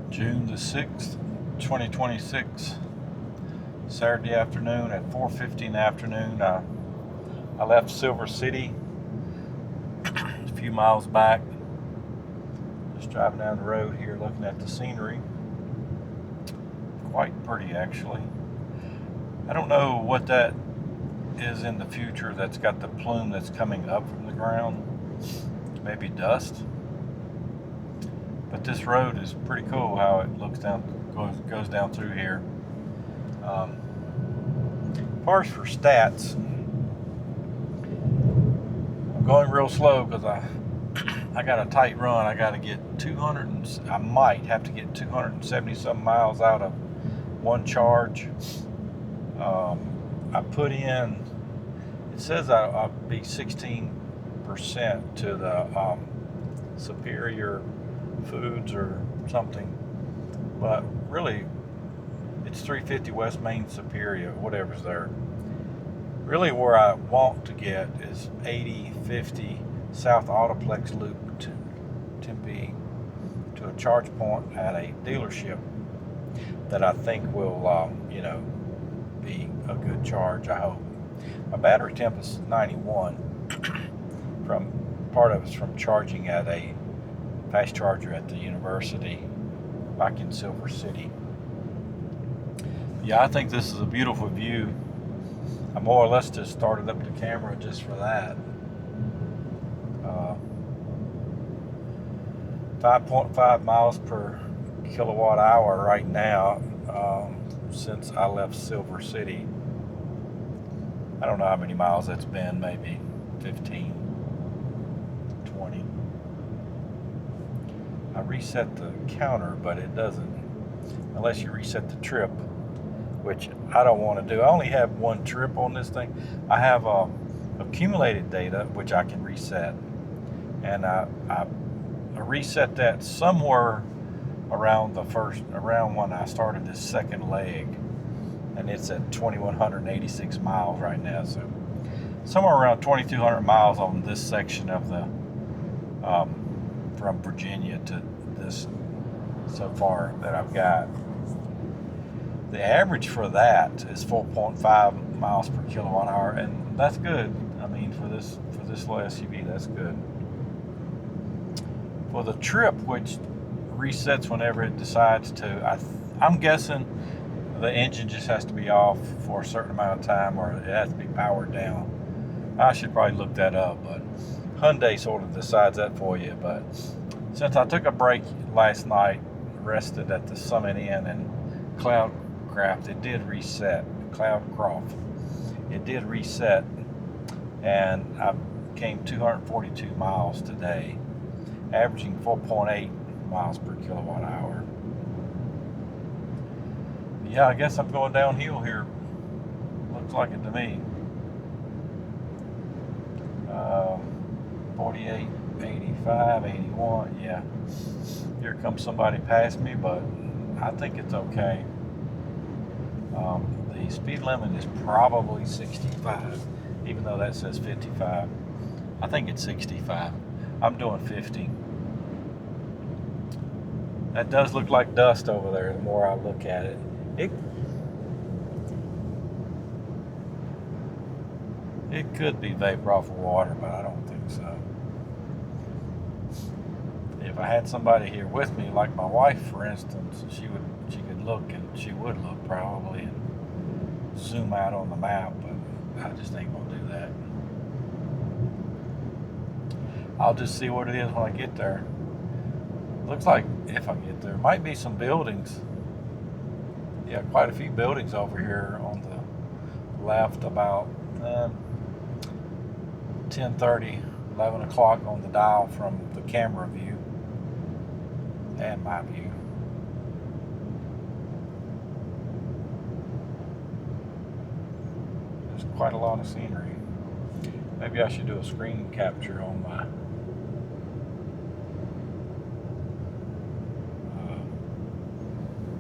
June the 6th, 2026, Saturday afternoon at 4:50 in the afternoon. I left Silver City a few miles back, just driving down the road here looking at the scenery. Quite pretty, actually. I don't know what that is in the future that's got the plume that's coming up from the ground. Maybe dust. But this road is pretty cool how it looks down, goes down through here. As far as for stats, I'm going real slow because I got a tight run. I got to get I might have to get 270 some miles out of one charge. I put in, it says I'll be 16% to the superior foods or something, but really it's 350 West Main Superior, whatever's there. Really where I want to get is 8050 South Autoplex Loop to Tempe to a charge point at a dealership that I think will be a good charge, I hope. My battery temp is 91 from part of it's from charging at a fast charger at the university back in Silver City. Yeah, I think this is a beautiful view. I more or less just started up the camera just for that. 5.5 miles per kilowatt hour right now since I left Silver City. I don't know how many miles that's been, maybe 15, 20. I reset the counter, but it doesn't, unless you reset the trip, which I don't want to do. I only have one trip on this thing. I have accumulated data, which I can reset. And I reset that somewhere around when I started this second leg. And it's at 2,186 miles right now. So somewhere around 2,200 miles on this section of the from Virginia to this so far that I've got. The average for that is 4.5 miles per kilowatt hour, and that's good. I mean, for this little SUV, that's good. For the trip, which resets whenever it decides to, I'm guessing the engine just has to be off for a certain amount of time, or it has to be powered down. I should probably look that up, but Hyundai sort of decides that for you. But since I took a break last night, rested at the Summit Inn and Cloudcraft, it did reset. Cloudcroft, it did reset, and I came 242 miles today, averaging 4.8 miles per kilowatt hour. Yeah, I guess I'm going downhill here. Looks like it to me. 48, 85, 81, yeah. Here comes somebody past me, but I think it's okay. The speed limit is probably 65, even though that says 55. I think it's 65. I'm doing 50. That does look like dust over there the more I look at it. It could be vapor off of water, but I don't think so. If I had somebody here with me, like my wife, for instance, she could look, and she would look probably and zoom out on the map, but I just ain't gonna do that. I'll just see what it is when I get there. Looks like if I get there, might be some buildings. Yeah, quite a few buildings over here on the left, about 10:30, 11 o'clock on the dial from the camera view and my view. There's quite a lot of scenery. Maybe I should do a screen capture on my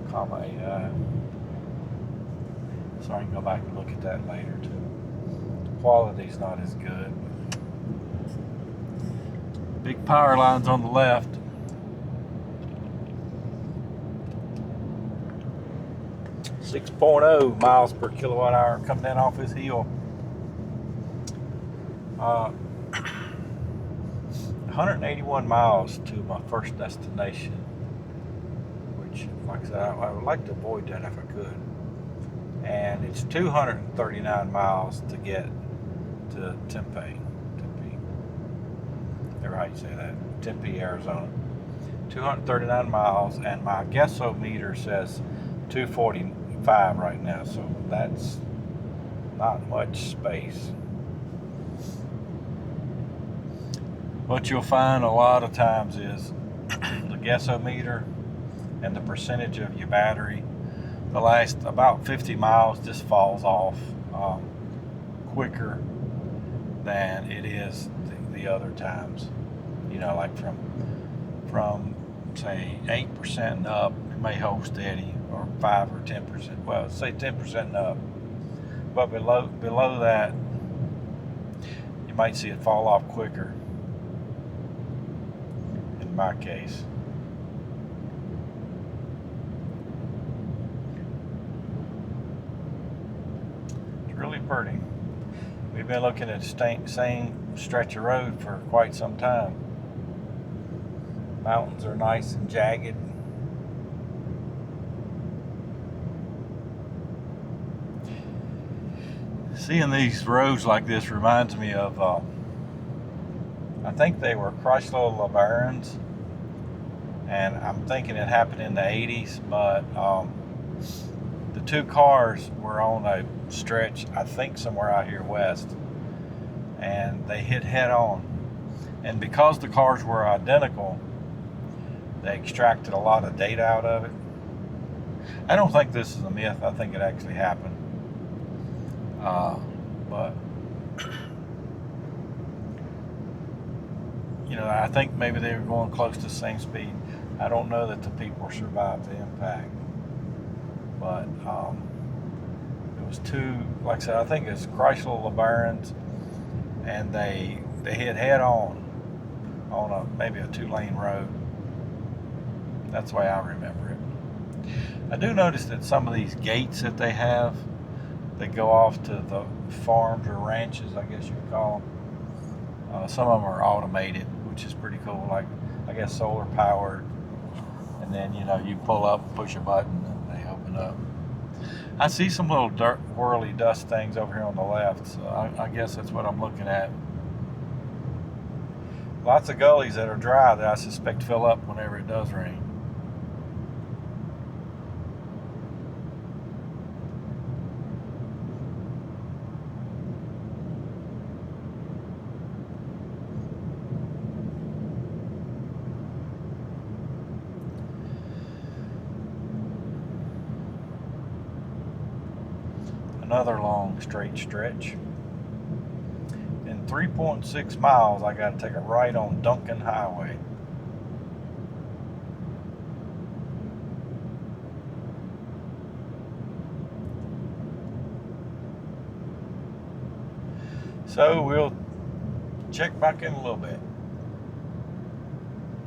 comma AI. So I can go back and look at that later too. The quality's not as good. Big power lines on the left. 6.0 miles per kilowatt hour coming down off this hill. 181 miles to my first destination, which, like I said, I would like to avoid that if I could. And it's 239 miles to get to Tempe. Ever how you say that? Tempe, Arizona. 239 miles, and my guessometer says 245 right now, so that's not much space. What you'll find a lot of times is the guessometer and the percentage of your battery, the last about 50 miles just falls off quicker than it is the other times. You know, like from say 8% and up, it may hold steady, or 5 or 10%. Well, say 10% and up. But below that, you might see it fall off quicker. In my case. It's really pretty. We've been looking at the same stretch of road for quite some time. Mountains are nice and jagged. Seeing these roads like this reminds me of, I think they were Chrysler LeBarons, and I'm thinking it happened in the 80s, but the two cars were on a stretch, I think somewhere out here west, and they hit head on. And because the cars were identical, they extracted a lot of data out of it. I don't think this is a myth. I think it actually happened. But you know, I think maybe they were going close to the same speed. I don't know that the people survived the impact, but it was two. Like I said, I think it's Chrysler LeBarons, and they hit head on maybe a 2-lane road. That's the way I remember it. I do notice that some of these gates that they have, they go off to the farms or ranches, I guess you would call them. Some of them are automated, which is pretty cool, like I guess solar powered. And then, you know, you pull up, push a button, and they open up. I see some little whirly dust things over here on the left, so I guess that's what I'm looking at. Lots of gullies that are dry that I suspect fill up whenever it does rain. Another long straight stretch. In 3.6 miles, I got to take a right on Duncan Highway. So we'll check back in a little bit.